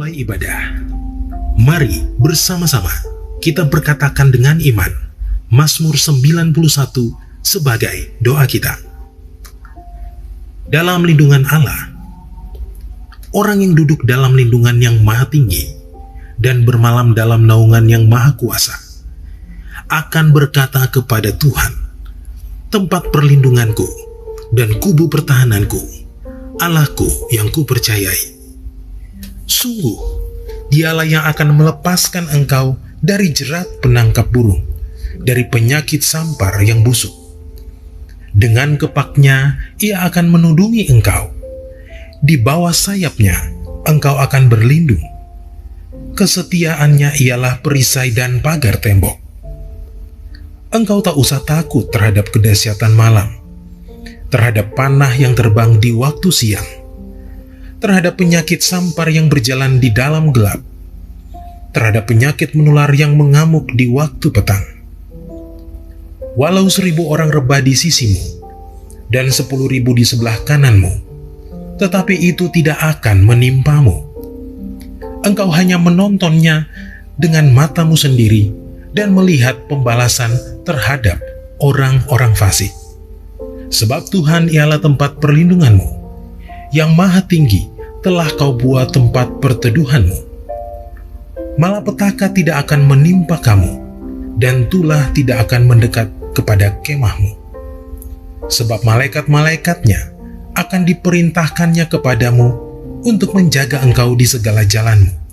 memulai ibadah, mari bersama-sama kita berkatakan dengan iman Mazmur 91 sebagai doa kita. Dalam lindungan Allah, orang yang duduk dalam lindungan yang maha tinggi dan bermalam dalam naungan yang maha kuasa akan berkata kepada Tuhan, tempat perlindunganku dan kubu pertahananku, Allahku yang kupercayai. Sungguh, dialah yang akan melepaskan engkau dari jerat penangkap burung, dari penyakit sampar yang busuk. Dengan kepaknya, ia akan menudungi engkau. Di bawah sayapnya, engkau akan berlindung. Kesetiaannya ialah perisai dan pagar tembok. Engkau tak usah takut terhadap kedahsyatan malam, terhadap panah yang terbang di waktu siang, terhadap penyakit sampar yang berjalan di dalam gelap, terhadap penyakit menular yang mengamuk di waktu petang. Walau 1.000 orang rebah di sisimu dan 10.000 di sebelah kananmu, tetapi itu tidak akan menimpamu. Engkau hanya menontonnya dengan matamu sendiri dan melihat pembalasan terhadap orang-orang fasik. Sebab Tuhan ialah tempat perlindunganmu, yang maha tinggi telah kau buat tempat perteduhanmu. Malapetaka tidak akan menimpa kamu, dan tulah tidak akan mendekat kepada kemahmu. Sebab malaikat-malaikatnya akan diperintahkannya kepadamu untuk menjaga engkau di segala jalanmu.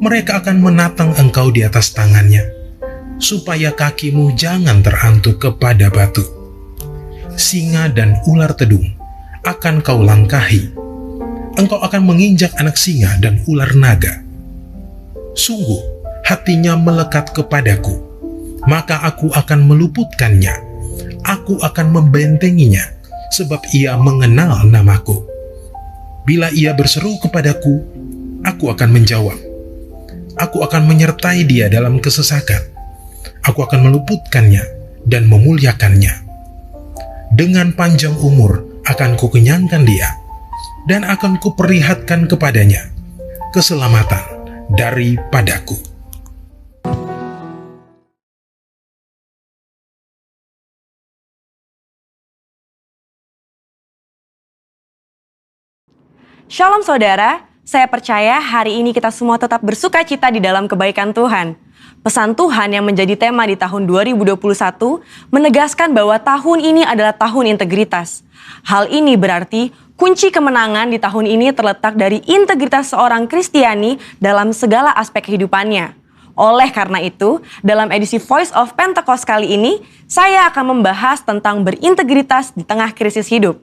Mereka akan menatang engkau di atas tangannya, supaya kakimu jangan terantuk kepada batu. Singa dan ular tedung akan kau langkahi. Engkau akan menginjak anak singa dan ular naga. Sungguh, hatinya melekat kepadaku, maka aku akan meluputkannya. Aku akan membentenginya, sebab ia mengenal namaku. Bila ia berseru kepadaku, aku akan menjawab. Aku akan menyertai dia dalam kesesakan. Aku akan meluputkannya dan memuliakannya. Dengan panjang umur akan kukenyangkan dia, dan akan kuperlihatkan kepadanya keselamatan daripadaku. Shalom saudara, saya percaya hari ini kita semua tetap bersuka cita di dalam kebaikan Tuhan. Pesan Tuhan yang menjadi tema di tahun 2021 menegaskan bahwa tahun ini adalah tahun integritas. Hal ini berarti kunci kemenangan di tahun ini terletak dari integritas seorang Kristiani dalam segala aspek kehidupannya. Oleh karena itu, dalam edisi Voice of Pentecost kali ini, saya akan membahas tentang berintegritas di tengah krisis hidup.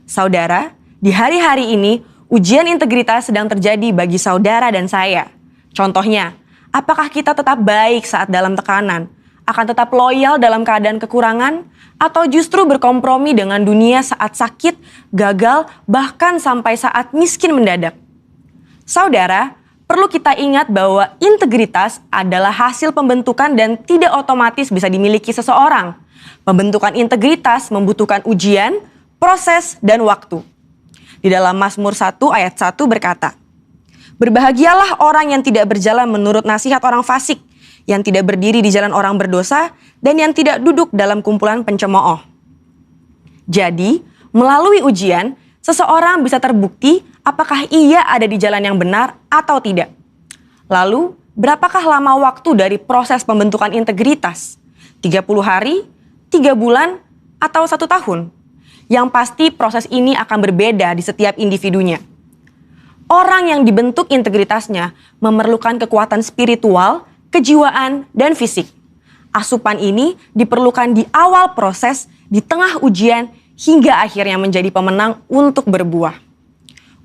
Saudara, di hari-hari ini, ujian integritas sedang terjadi bagi saudara dan saya. Contohnya, apakah kita tetap baik saat dalam tekanan, akan tetap loyal dalam keadaan kekurangan, atau justru berkompromi dengan dunia saat sakit, gagal, bahkan sampai saat miskin mendadak? Saudara, perlu kita ingat bahwa integritas adalah hasil pembentukan dan tidak otomatis bisa dimiliki seseorang. Pembentukan integritas membutuhkan ujian, proses, dan waktu. Di dalam Mazmur 1 ayat 1 berkata, "Berbahagialah orang yang tidak berjalan menurut nasihat orang fasik, yang tidak berdiri di jalan orang berdosa, dan yang tidak duduk dalam kumpulan pencemooh." Jadi, melalui ujian, seseorang bisa terbukti apakah ia ada di jalan yang benar atau tidak. Lalu, berapakah lama waktu dari proses pembentukan integritas? 30 hari, 3 bulan, atau 1 tahun? Yang pasti proses ini akan berbeda di setiap individunya. Orang yang dibentuk integritasnya memerlukan kekuatan spiritual, kejiwaan, dan fisik. Asupan ini diperlukan di awal proses, di tengah ujian, hingga akhirnya menjadi pemenang untuk berbuah.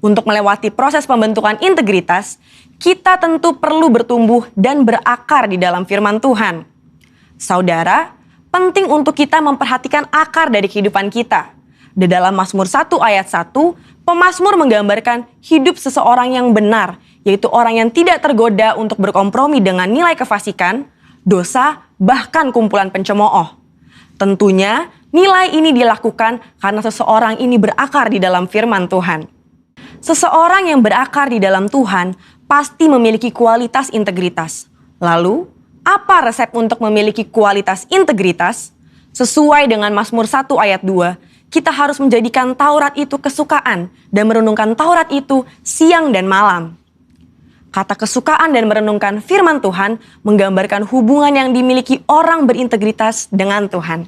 Untuk melewati proses pembentukan integritas, kita tentu perlu bertumbuh dan berakar di dalam firman Tuhan. Saudara, penting untuk kita memperhatikan akar dari kehidupan kita. Di dalam Mazmur 1 ayat 1, pemazmur menggambarkan hidup seseorang yang benar, yaitu orang yang tidak tergoda untuk berkompromi dengan nilai kefasikan, dosa, bahkan kumpulan pencemooh. Tentunya, nilai ini dilakukan karena seseorang ini berakar di dalam firman Tuhan. Seseorang yang berakar di dalam Tuhan pasti memiliki kualitas integritas. Lalu, apa resep untuk memiliki kualitas integritas? Sesuai dengan Mazmur 1 ayat 2, kita harus menjadikan Taurat itu kesukaan dan merenungkan Taurat itu siang dan malam. Kata kesukaan dan merenungkan firman Tuhan menggambarkan hubungan yang dimiliki orang berintegritas dengan Tuhan.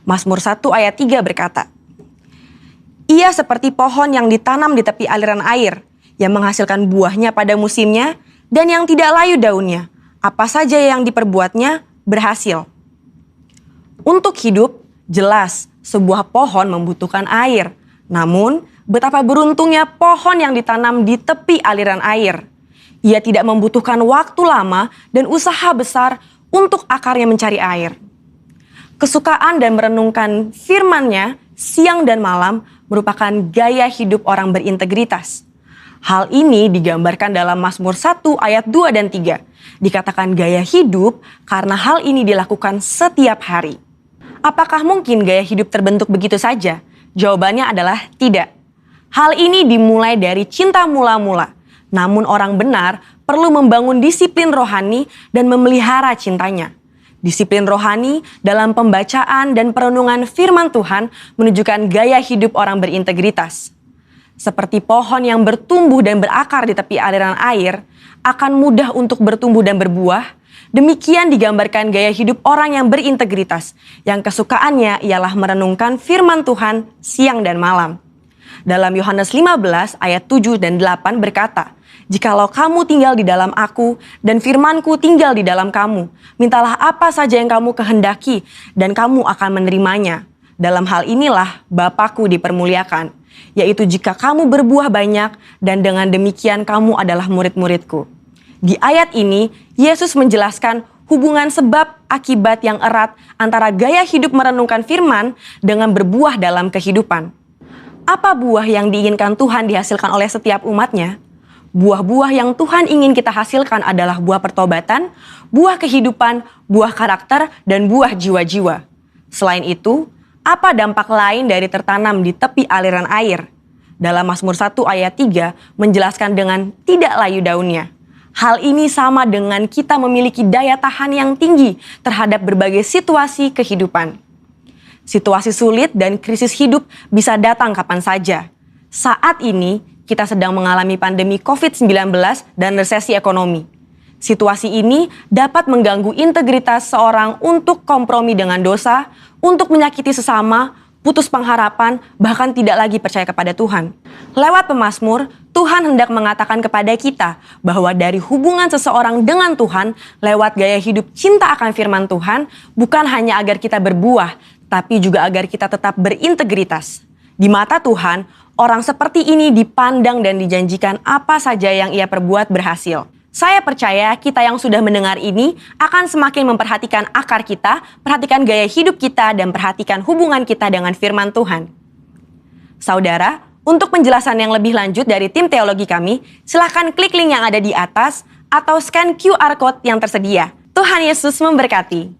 Mazmur 1 ayat 3 berkata, "Ia seperti pohon yang ditanam di tepi aliran air, yang menghasilkan buahnya pada musimnya, dan yang tidak layu daunnya. Apa saja yang diperbuatnya berhasil." Untuk hidup, jelas sebuah pohon membutuhkan air. Namun, betapa beruntungnya pohon yang ditanam di tepi aliran air. Ia tidak membutuhkan waktu lama dan usaha besar untuk akarnya mencari air. Kesukaan dan merenungkan firman-Nya siang dan malam merupakan gaya hidup orang berintegritas. Hal ini digambarkan dalam Mazmur 1 ayat 2 dan 3. Dikatakan gaya hidup karena hal ini dilakukan setiap hari. Apakah mungkin gaya hidup terbentuk begitu saja? Jawabannya adalah tidak. Hal ini dimulai dari cinta mula-mula. Namun orang benar perlu membangun disiplin rohani dan memelihara cintanya. Disiplin rohani dalam pembacaan dan perenungan firman Tuhan menunjukkan gaya hidup orang berintegritas. Seperti pohon yang bertumbuh dan berakar di tepi aliran air, akan mudah untuk bertumbuh dan berbuah. Demikian digambarkan gaya hidup orang yang berintegritas, yang kesukaannya ialah merenungkan firman Tuhan siang dan malam. Dalam Yohanes 15 ayat 7 dan 8 berkata, "Jikalau kamu tinggal di dalam aku dan firmanku tinggal di dalam kamu, mintalah apa saja yang kamu kehendaki dan kamu akan menerimanya. Dalam hal inilah Bapa-Ku dipermuliakan, yaitu jika kamu berbuah banyak dan dengan demikian kamu adalah murid-murid-Ku." Di ayat ini, Yesus menjelaskan hubungan sebab akibat yang erat antara gaya hidup merenungkan firman dengan berbuah dalam kehidupan. Apa buah yang diinginkan Tuhan dihasilkan oleh setiap umat-Nya? Buah-buah yang Tuhan ingin kita hasilkan adalah buah pertobatan, buah kehidupan, buah karakter, dan buah jiwa-jiwa. Selain itu, apa dampak lain dari tertanam di tepi aliran air? Dalam Mazmur 1 ayat 3 menjelaskan dengan tidak layu daunnya. Hal ini sama dengan kita memiliki daya tahan yang tinggi terhadap berbagai situasi kehidupan. Situasi sulit dan krisis hidup bisa datang kapan saja. Saat ini, kita sedang mengalami pandemi COVID-19 dan resesi ekonomi. Situasi ini dapat mengganggu integritas seorang untuk kompromi dengan dosa, untuk menyakiti sesama, putus pengharapan, bahkan tidak lagi percaya kepada Tuhan. Lewat pemazmur, Tuhan hendak mengatakan kepada kita bahwa dari hubungan seseorang dengan Tuhan, lewat gaya hidup cinta akan firman Tuhan, bukan hanya agar kita berbuah, tapi juga agar kita tetap berintegritas. Di mata Tuhan, orang seperti ini dipandang dan dijanjikan apa saja yang ia perbuat berhasil. Saya percaya kita yang sudah mendengar ini akan semakin memperhatikan akar kita, perhatikan gaya hidup kita, dan perhatikan hubungan kita dengan firman Tuhan. Saudara, untuk penjelasan yang lebih lanjut dari tim teologi kami, silakan klik link yang ada di atas atau scan QR Code yang tersedia. Tuhan Yesus memberkati.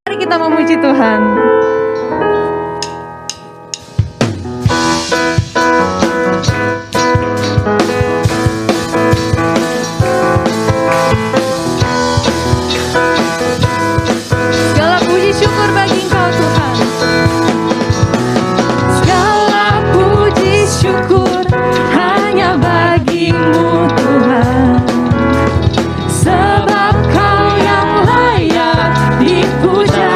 Mari kita memuji Tuhan. Segala puji syukur bagi Engkau Tuhan. Segala puji syukur hanya bagi-Mu Tuhan. Sebab Kau yang layak dipuja.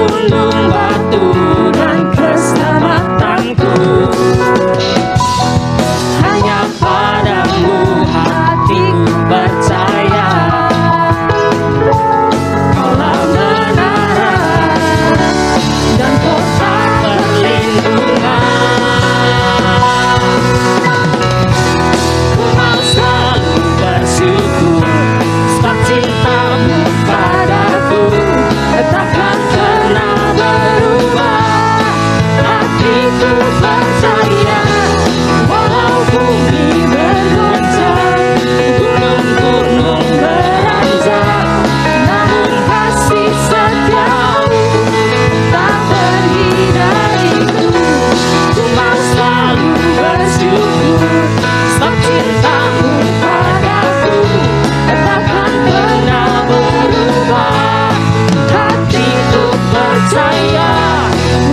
gunung batu dan keselamatanku. Hanya padamu hatiku percaya, Kaulah menara dan kota perlindungan. Ku mau selalu bersyukur sebab cintamu padaku takkan pernah berubah. Hatiku percaya, walau bumi bergoncang, gunung-gunung beranjak, namun kasih setiamu tak pergi dariku. Ku mau selalu bersyukur sebab cintamu padaku takkan pernah berubah. Hatiku percaya,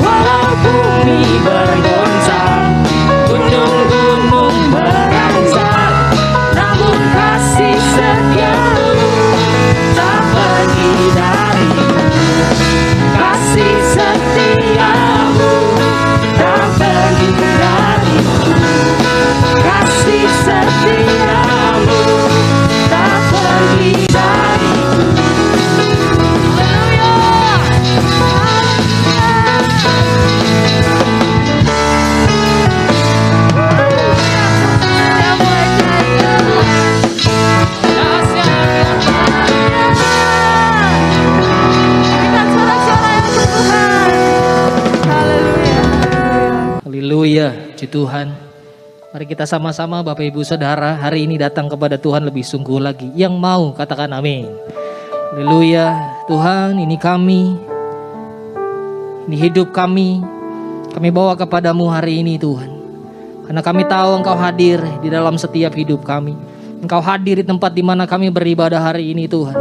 walau bumi bergoncang, gunung-gunung beranjak, namun kasih setiamu tak pergi dariku. Kasih setiamu tak pergi dariku. Kasih setiamu tak pergi dariku. Haleluya, puji Tuhan. Mari kita sama-sama Bapak Ibu Saudara hari ini datang kepada Tuhan lebih sungguh lagi. Yang mau katakan amin. Haleluya, Tuhan ini kami, ini hidup kami bawa kepadamu hari ini Tuhan. Karena kami tahu Engkau hadir di dalam setiap hidup kami. Engkau hadir di tempat di mana kami beribadah hari ini Tuhan.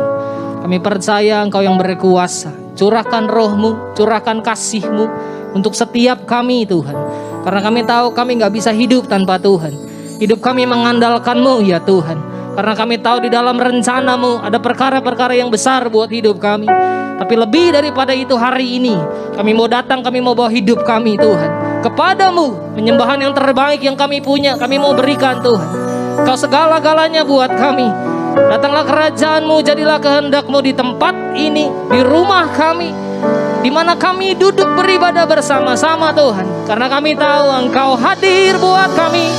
Kami percaya Engkau yang berkuasa. Curahkan roh-Mu, curahkan kasih-Mu untuk setiap kami Tuhan. Karena kami tahu kami gak bisa hidup tanpa Tuhan. Hidup kami mengandalkan-Mu ya Tuhan. Karena kami tahu di dalam rencana-Mu ada perkara-perkara yang besar buat hidup kami. Tapi lebih daripada itu hari ini kami mau datang, kami mau bawa hidup kami Tuhan kepadamu. Penyembahan yang terbaik yang kami punya kami mau berikan Tuhan. Kau segala-galanya buat kami. Datanglah kerajaan-Mu, jadilah kehendak-Mu di tempat ini, di rumah kami, di mana kami duduk beribadah bersama-sama Tuhan. Karena kami tahu Engkau hadir buat kami.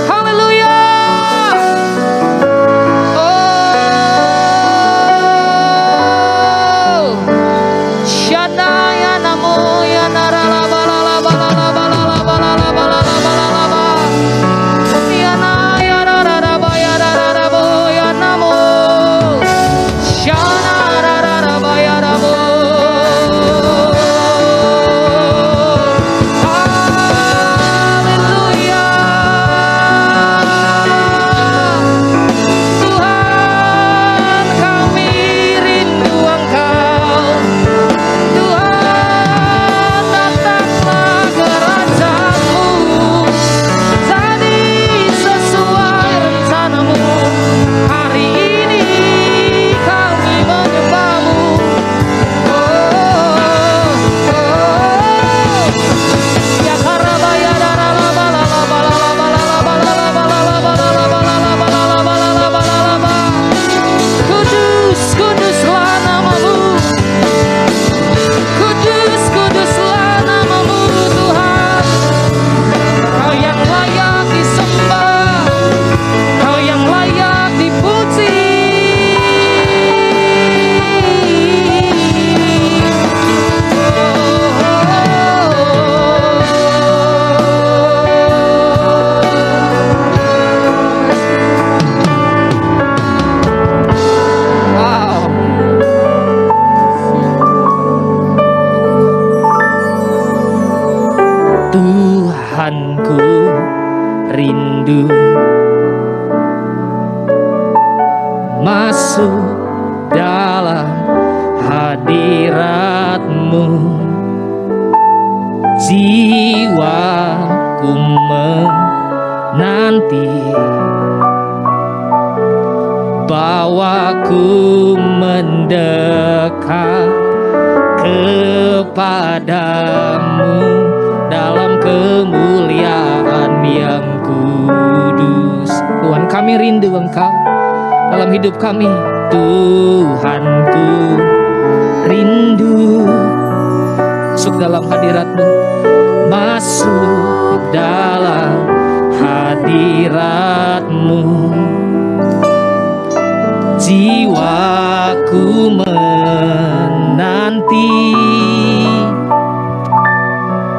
Haleluya. Oh, Shadaya namo ya narala balala balala balala balala balala balala. Ya na ya rara baya rara boya namo. Shana rara baya rabo. Tuhanku rindu masuk dalam hadirat-Mu. Jiwaku menanti, bawaku mendekat ke kepadamu dalam kemuliaan yang kudus. Tuhan, kami rindu Engkau dalam hidup kami. Tuhanku rindu masuk dalam hadirat-Mu, masuk dalam hadirat-Mu. Jiwaku menanti,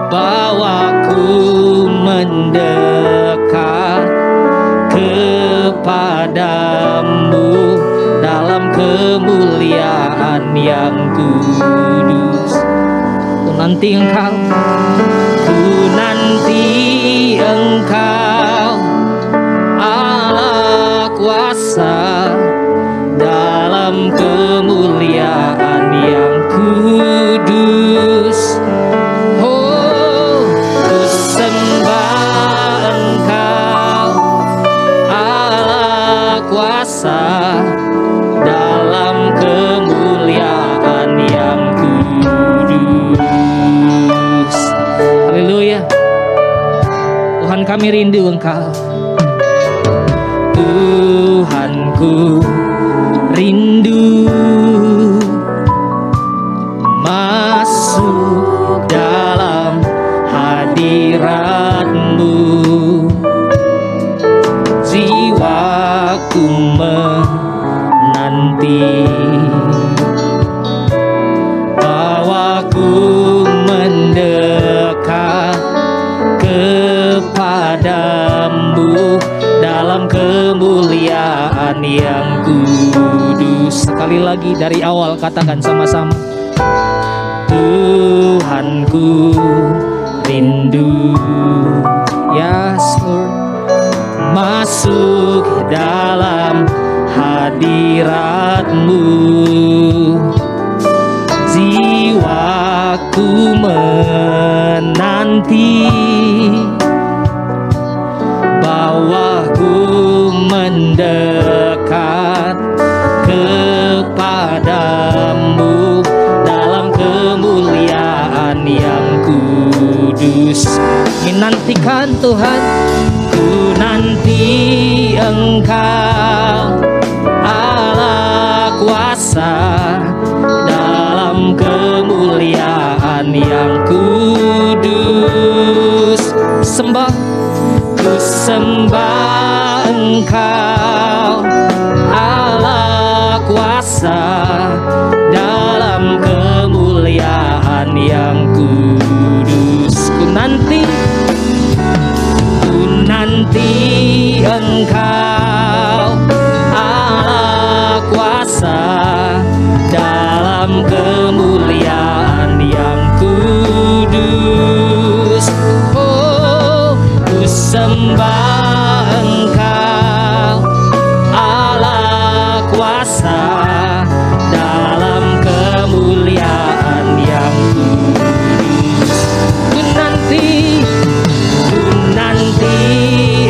bawaku mendekat kepadamu dalam kemuliaan yang kudus. Ku nanti Engkau, ku nanti Engkau, Allah kuasa dalam kemuliaan yang kudus. Oh, ku sembah Engkau, Allah kuasa dalam kemuliaan yang kudus. Haleluya. Tuhan, kami rindu Engkau. Tuhanku rindu masuk dalam hadirat-Mu. Jiwaku menanti, bawaku mendekat kepadamu dalam kemuliaan yang kudus. Sekali lagi dari awal katakan sama-sama. Tuhanku rindu, yes Lord, masuk dalam hadirat-Mu. Jiwaku menanti, bawaku mendekat kepadamu dalam kemuliaan yang kudus. Menantikan Tuhan, ku nanti Engkau, Allah kuasa dalam kemuliaan yang kudus. Sembah, ku sembah Engkau, Allah kuasa dalam kemuliaan yang kudus. Ku nanti Engkau, Allah kuasa dalam kemuliaan yang kudus. Oh, ku sembah Engkau, Allah kuasa dalam kemuliaan yang kudus. Ku nanti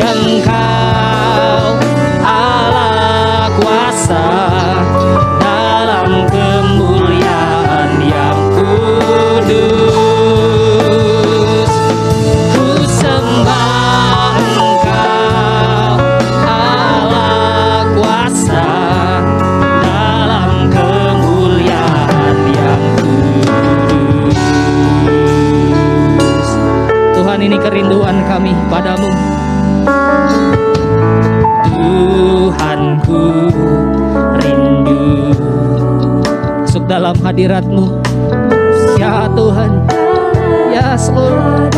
Engkau, Allah kuasa dalam kemuliaan yang kudus. Ku sembah Engkau, Allah kuasa dalam kemuliaan yang kudus. Tuhan, ini kerinduan kami padamu. Tuhanku rindu masuk dalam hadirat-Mu, ya Tuhan, ya seluruh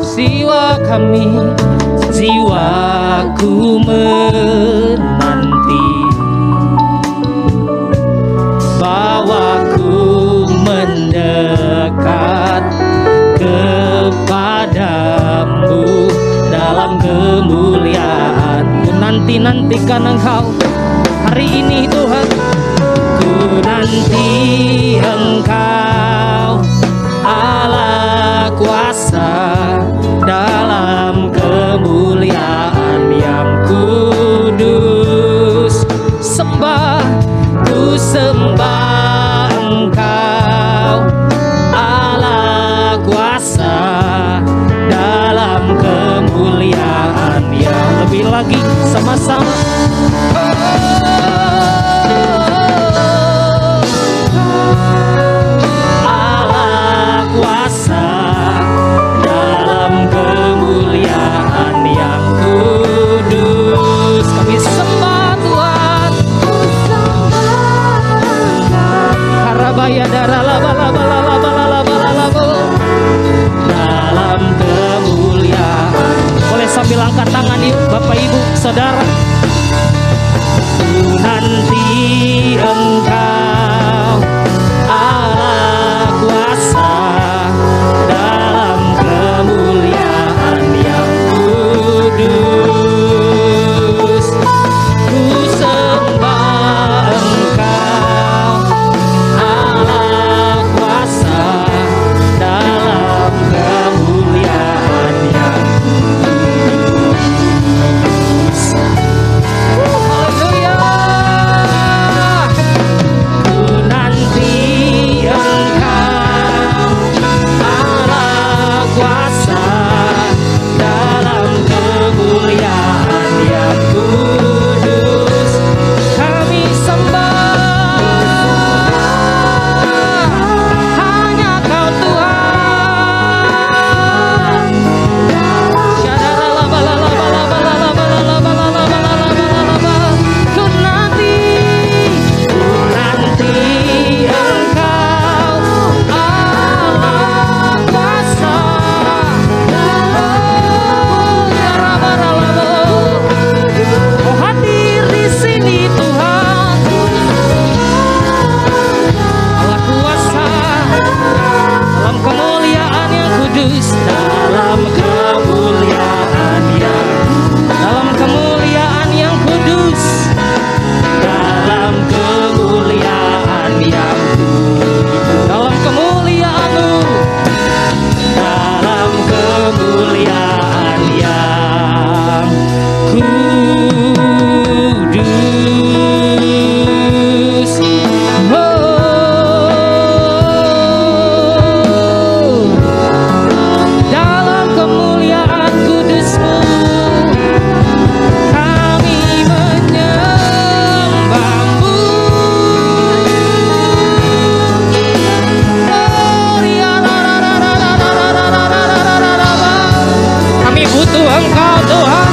jiwa kami, jiwaku menanti, bawaku mendekat kepadamu dalam kemuliaan. Ku nantikan Engkau hari ini Tuhan, ku nanti Engkau, Allah kuasa dalam kemuliaan yang kudus. Sembah, ku sembah Engkau, dalam kemuliaan. Boleh sambil angkat tangan yuk Bapak Ibu Saudara. Nanti Engkau Allah kuasa dalam kemuliaan yang kudus. Ku sembah Engkau Allah kuasa dalam kemuliaan yang kudus. Haleluya. Ku nanti Engkau Allah kuasa dalam kemuliaan yang kudus. Kami sembah hanya Kau Tuhan. Ku nanti Engkau Allah kuasa. Kau hadir di sini Tuhan, Allah kuasa dalam kemuliaan yang kudus, dalam kemuliaan yang kudus, dalam kemuliaan yang kudus, dalam kemuliaan-Mu, dalam kemuliaan yang kudus. Dalam kemuliaan kudus-Mu kami menyembah-Mu. Kami butuh Engkau Tuhan,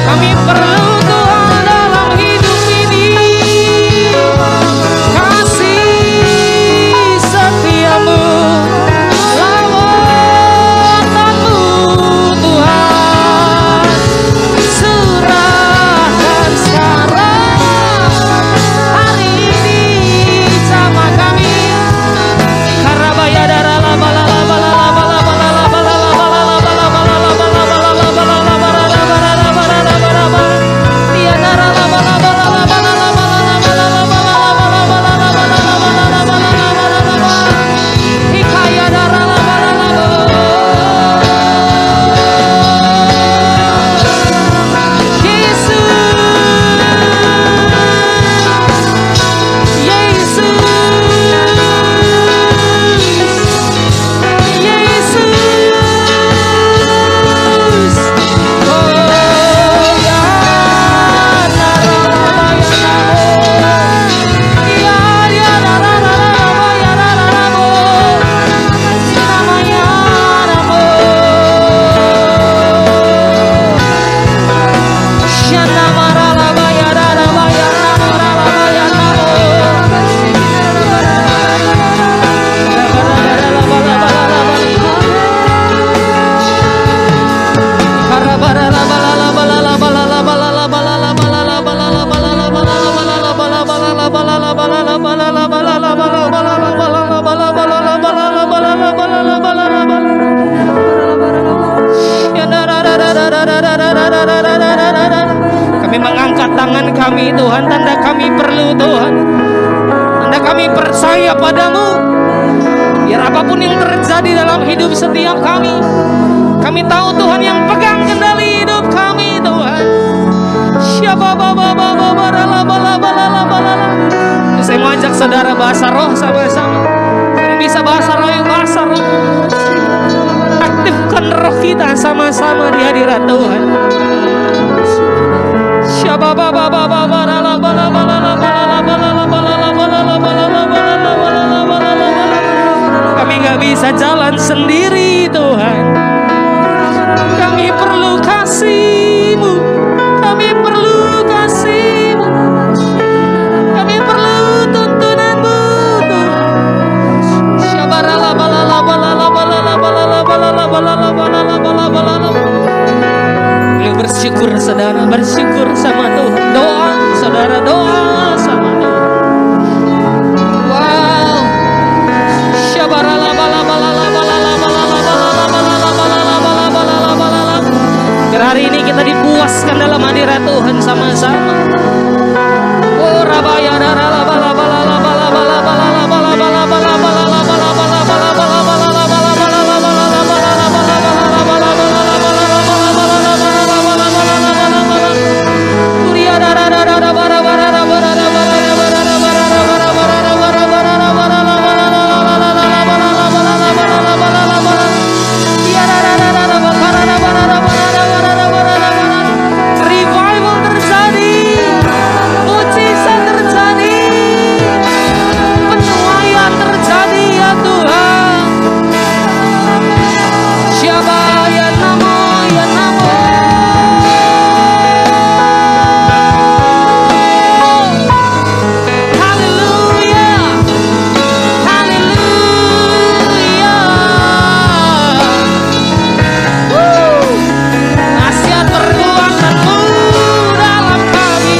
kami perlu Tuhan dalam hidup ini. Kasih setia-Mu, lawatan-Mu Tuhan, surahkan sekarang hari ini sama kami. Karabaya darala balala balala balala balala balala balala balala balala balala kami Tuhan, tanda kami perlu Tuhan, tanda kami percaya padamu. Biar apapun yang terjadi dalam hidup setiap kami tahu Tuhan yang pegang kendali hidup kami Tuhan. Saya mau ajak saudara bahasa roh sama-sama. Yang bisa bahasa roh, yang bahasa roh. Aktifkan roh kita sama-sama di hadirat Tuhan. Kami gak bisa jalan sendiri Tuhan. Kami perlu kasih-Mu. Kami perlu kasih-Mu. Kami perlu tuntunan-Mu Tuhan. saudara bersyukur sama Tuhan. Doa, saudara doa sama Tuhan. Wow. Biar hari ini kita dipuaskan dalam hadirat Tuhan sama-sama. Oh rabaya darala bala bala bala bala bala bala bala bala bala revival terjadi, mujizat terjadi, penuaian terjadi ya Tuhan. Siapa ya namo ya namo. Haleluya, haleluya. Nasihat perbuatanmu dalam kami,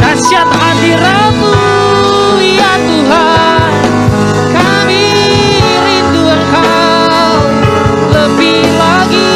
dahsyat hadiratmu ya Tuhan. Kami rindu Engkau lebih lagi.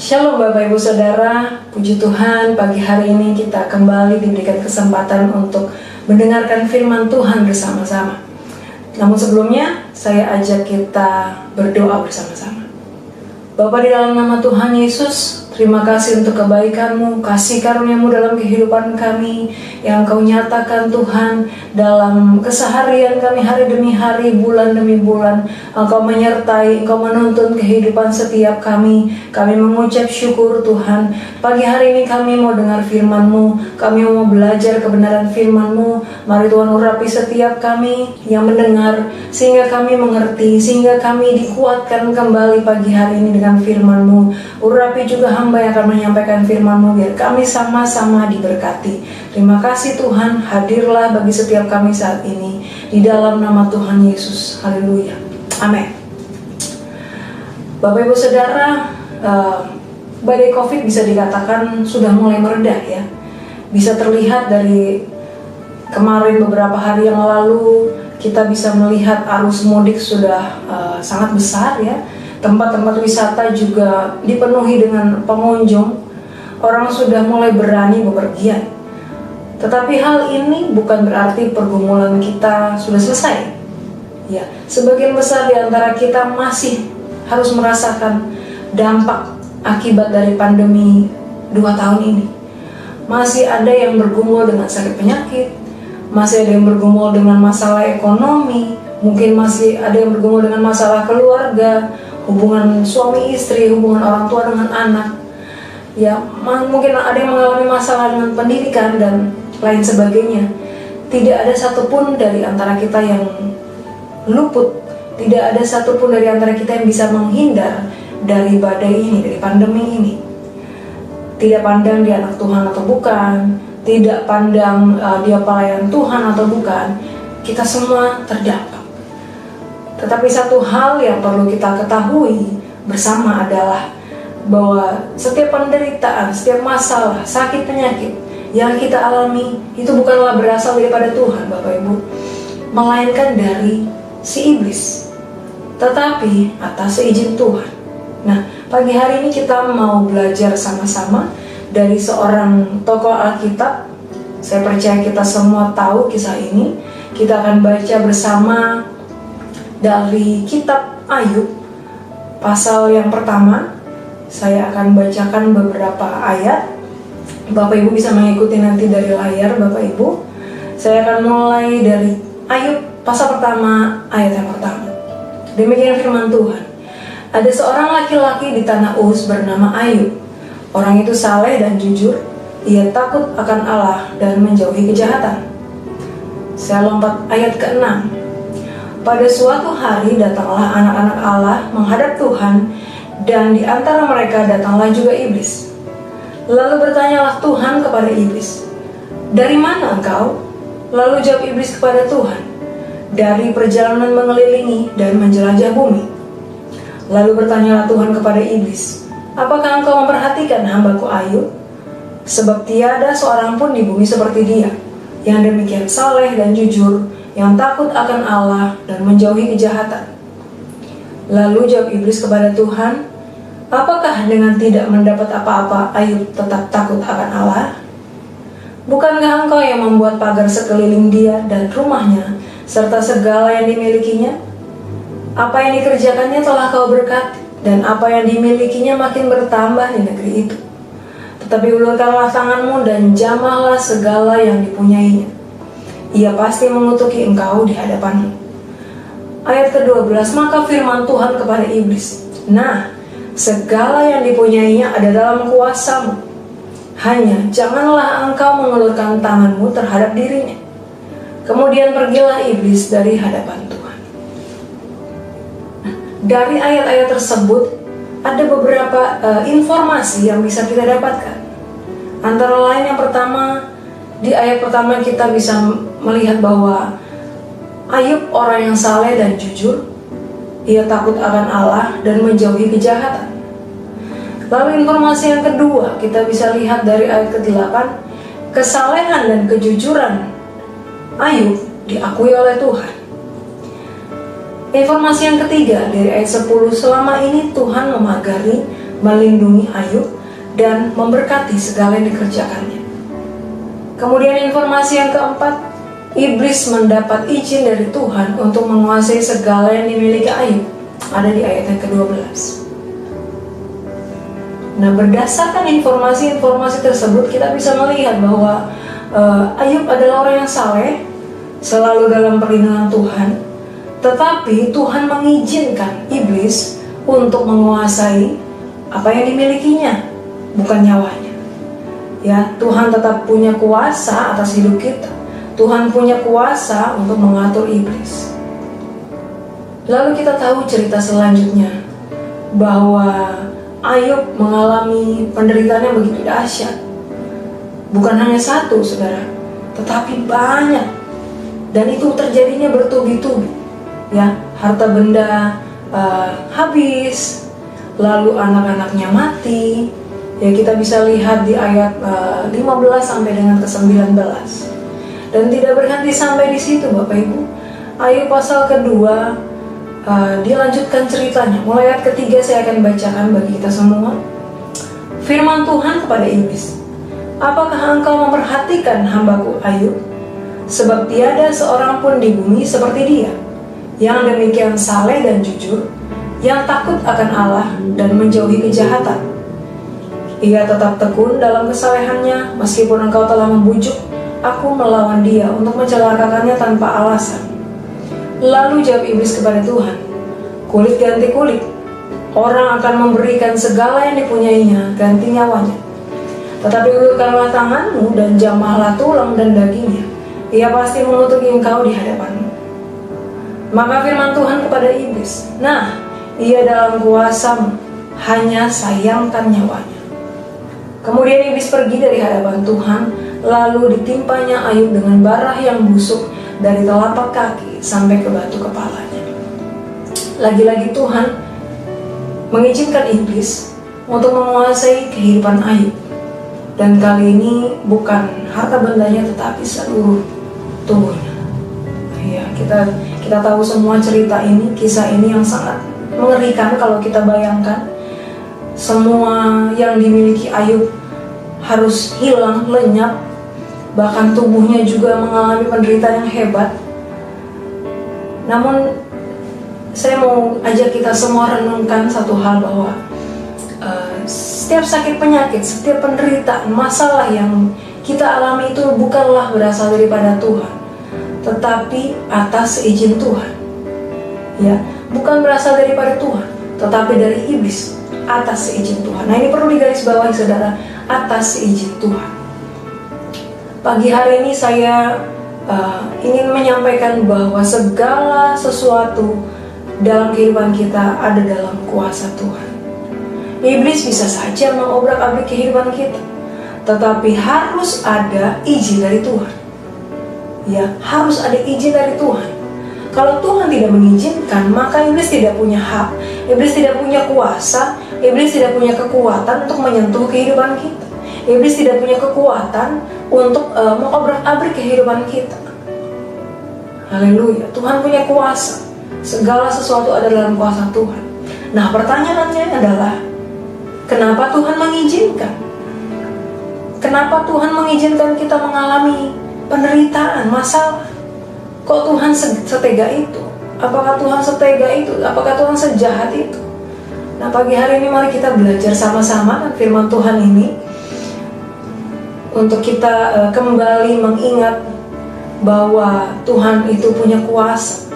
Shalom Bapak Ibu Saudara, puji Tuhan pagi hari ini kita kembali diberikan kesempatan untuk mendengarkan firman Tuhan bersama-sama. Namun sebelumnya saya ajak kita berdoa bersama-sama. Bapa di dalam nama Tuhan Yesus, terima kasih untuk kebaikan-Mu, kasih karunia-Mu dalam kehidupan kami yang Kau nyatakan Tuhan dalam keseharian kami hari demi hari, bulan demi bulan. Engkau menyertai, Engkau menuntun kehidupan setiap kami. Kami mengucap syukur Tuhan. Pagi hari ini kami mau dengar firman-Mu, kami mau belajar kebenaran firman-Mu. Mari Tuhan urapi setiap kami yang mendengar, sehingga kami mengerti, sehingga kami dikuatkan kembali pagi hari ini dengan firman-Mu. Urapi juga hamba yang akan menyampaikan firman-Mu, biar kami sama-sama diberkati. Terima kasih Tuhan, hadirlah bagi setiap kami saat ini, di dalam nama Tuhan Yesus. Haleluya, amin. Bapak Ibu Saudara, badai COVID bisa dikatakan sudah mulai mereda ya. Bisa terlihat dari kemarin beberapa hari yang lalu, kita bisa melihat arus mudik sudah sangat besar ya. Tempat-tempat wisata juga dipenuhi dengan pengunjung. Orang sudah mulai berani bepergian. Tetapi hal ini bukan berarti pergumulan kita sudah selesai. Ya, sebagian besar di antara kita masih harus merasakan dampak akibat dari pandemi 2 tahun ini. Masih ada yang bergumul dengan sakit penyakit, masih ada yang bergumul dengan masalah ekonomi, mungkin masih ada yang bergumul dengan masalah keluarga, hubungan suami istri, hubungan orang tua dengan anak. Ya, mungkin ada yang mengalami masalah dengan pendidikan dan lain sebagainya. Tidak ada satupun dari antara kita yang luput, tidak ada satupun dari antara kita yang bisa menghindar dari badai ini, dari pandemi ini. Tidak pandang dia anak Tuhan atau bukan, tidak pandang dia pelayan Tuhan atau bukan, kita semua terdampak. Tetapi satu hal yang perlu kita ketahui bersama adalah bahwa setiap penderitaan, setiap masalah, sakit penyakit yang kita alami itu bukanlah berasal daripada Tuhan Bapak Ibu, melainkan dari si iblis, tetapi atas izin Tuhan. Nah, pagi hari ini kita mau belajar sama-sama dari seorang tokoh Alkitab. Saya percaya kita semua tahu kisah ini. Kita akan baca bersama dari kitab Ayub pasal yang pertama. Saya akan bacakan beberapa ayat Bapak Ibu bisa mengikuti nanti dari layar Bapak Ibu. Saya akan mulai dari Ayub pasal pertama ayat yang pertama. Demikian firman Tuhan. Ada seorang laki-laki di tanah Uz bernama Ayub. Orang itu saleh dan jujur. Ia takut akan Allah dan menjauhi kejahatan. Saya lompat ayat ke-6. Pada suatu hari datanglah anak-anak Allah menghadap Tuhan, dan di antara mereka datanglah juga iblis. Lalu bertanyalah Tuhan kepada iblis, "Dari mana engkau?" Lalu jawab iblis kepada Tuhan, "Dari perjalanan mengelilingi dan menjelajah bumi." Lalu bertanyalah Tuhan kepada iblis, "Apakah engkau memperhatikan hambaku Ayub? Sebab tiada seorang pun di bumi seperti dia, yang demikian saleh dan jujur, yang takut akan Allah dan menjauhi kejahatan." Lalu jawab iblis kepada Tuhan, "Apakah dengan tidak mendapat apa-apa Ayub tetap takut akan Allah? Bukankah engkau yang membuat pagar sekeliling dia dan rumahnya, serta segala yang dimilikinya? Apa yang dikerjakannya telah kau berkati, dan apa yang dimilikinya makin bertambah di negeri itu. Tetapi ulurkanlah tanganmu dan jamahlah segala yang dipunyainya. Ia pasti mengutuki engkau di hadapanmu." Ayat ke-12, maka firman Tuhan kepada iblis, "Nah, segala yang dipunyainya ada dalam kuasamu. Hanya janganlah engkau mengulurkan tanganmu terhadap dirinya." Kemudian pergilah iblis dari hadapan Tuhan. Dari ayat-ayat tersebut ada beberapa informasi yang bisa kita dapatkan. Antara lain yang pertama, di ayat pertama kita bisa melihat bahwa Ayub orang yang saleh dan jujur. Ia takut akan Allah dan menjauhi kejahatan. Lalu informasi yang kedua kita bisa lihat dari ayat ke-8, kesalehan dan kejujuran Ayub diakui oleh Tuhan. Informasi yang ketiga dari ayat 10, selama ini Tuhan memagari, melindungi Ayub dan memberkati segala yang dikerjakannya. Kemudian informasi yang keempat, iblis mendapat izin dari Tuhan untuk menguasai segala yang dimiliki Ayub. Ada di ayat yang ke-12. Nah, berdasarkan informasi-informasi tersebut kita bisa melihat bahwa Ayub adalah orang yang saleh, selalu dalam perlindungan Tuhan. Tetapi Tuhan mengizinkan iblis untuk menguasai apa yang dimilikinya, bukan nyawanya. Ya, Tuhan tetap punya kuasa atas hidup kita. Tuhan punya kuasa untuk mengatur iblis. Lalu kita tahu cerita selanjutnya, bahwa Ayub mengalami penderitaan yang begitu dahsyat. Bukan hanya satu, saudara, tetapi banyak. Dan itu terjadinya bertubi-tubi. Ya, harta benda habis, lalu anak-anaknya mati. Ya, kita bisa lihat di ayat 15 sampai dengan ke-19. Dan tidak berhenti sampai di situ, Bapak Ibu. Ayub pasal kedua dilanjutkan ceritanya. Mulai ayat ketiga saya akan bacakan bagi kita semua. Firman Tuhan kepada iblis, "Apakah engkau memperhatikan hambaku Ayub? Sebab tiada seorang pun di bumi seperti dia, yang demikian saleh dan jujur, yang takut akan Allah dan menjauhi kejahatan. Ia tetap tekun dalam kesalehannya, meskipun engkau telah membujuk aku melawan dia untuk mencelakakannya tanpa alasan." Lalu jawab iblis kepada Tuhan, "Kulit ganti kulit. Orang akan memberikan segala yang dipunyainya ganti nyawanya. Tetapi ulurkanlah tanganmu dan jamahlah tulang dan dagingnya. Ia pasti mengutuki engkau di hadapanmu." Maka firman Tuhan kepada iblis, "Nah, ia dalam kuasamu. Hanya sayangkan nyawanya." Kemudian iblis pergi dari hadapan Tuhan. Lalu ditimpanya Ayub dengan barah yang busuk dari telapak kaki sampai ke batu kepalanya. Lagi-lagi Tuhan mengizinkan iblis untuk menguasai kehidupan Ayub. Dan kali ini bukan harta bendanya tetapi seluruh tubuhnya. Ya, kita tahu semua cerita ini, kisah ini yang sangat mengerikan kalau kita bayangkan. Semua yang dimiliki Ayub harus hilang, lenyap. Bahkan tubuhnya juga mengalami penderitaan yang hebat. Namun saya mau ajak kita semua renungkan satu hal, bahwa Setiap sakit penyakit, setiap penderitaan, masalah yang kita alami itu bukanlah berasal daripada Tuhan, tetapi atas izin Tuhan. Ya, bukan berasal daripada Tuhan, tetapi dari iblis atas izin Tuhan. Nah, ini perlu digarisbawahi saudara, atas izin Tuhan. Pagi hari ini saya ingin menyampaikan bahwa segala sesuatu dalam kehidupan kita ada dalam kuasa Tuhan. Iblis bisa saja mengobrak-abrik kehidupan kita, tetapi harus ada izin dari Tuhan. Ya, harus ada izin dari Tuhan. Kalau Tuhan tidak mengizinkan, maka iblis tidak punya hak, iblis tidak punya kuasa, iblis tidak punya kekuatan untuk menyentuh kehidupan kita. Iblis tidak punya kekuatan untuk mengobrak-abrik kehidupan kita. Haleluya, Tuhan punya kuasa. Segala sesuatu ada dalam kuasa Tuhan. Nah, pertanyaannya adalah, kenapa Tuhan mengizinkan? Kenapa Tuhan mengizinkan kita mengalami penderitaan, masalah? Kok Tuhan setega itu? Apakah Tuhan setega itu? Apakah Tuhan sejahat itu? Nah, pagi hari ini mari kita belajar sama-sama firman Tuhan ini, untuk kita kembali mengingat bahwa Tuhan itu punya kuasa.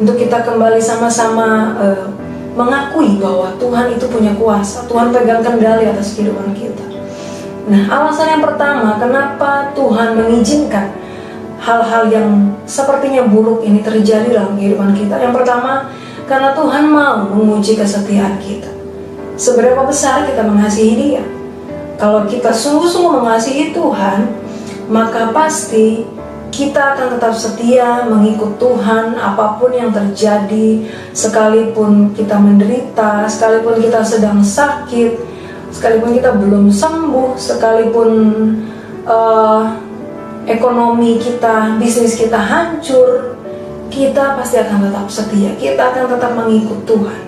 Untuk kita kembali sama-sama mengakui bahwa Tuhan itu punya kuasa. Tuhan pegang kendali atas kehidupan kita. Nah, alasan yang pertama, kenapa Tuhan mengizinkan hal-hal yang sepertinya buruk ini terjadi dalam kehidupan kita? Yang pertama, karena Tuhan mau menguji kesetiaan kita. Seberapa besar kita mengasihi Dia. Kalau kita sungguh-sungguh mengasihi Tuhan, maka pasti kita akan tetap setia mengikut Tuhan apapun yang terjadi. Sekalipun kita menderita, sekalipun kita sedang sakit, sekalipun kita belum sembuh, sekalipun ekonomi kita, bisnis kita hancur, kita pasti akan tetap setia. Kita akan tetap mengikut Tuhan.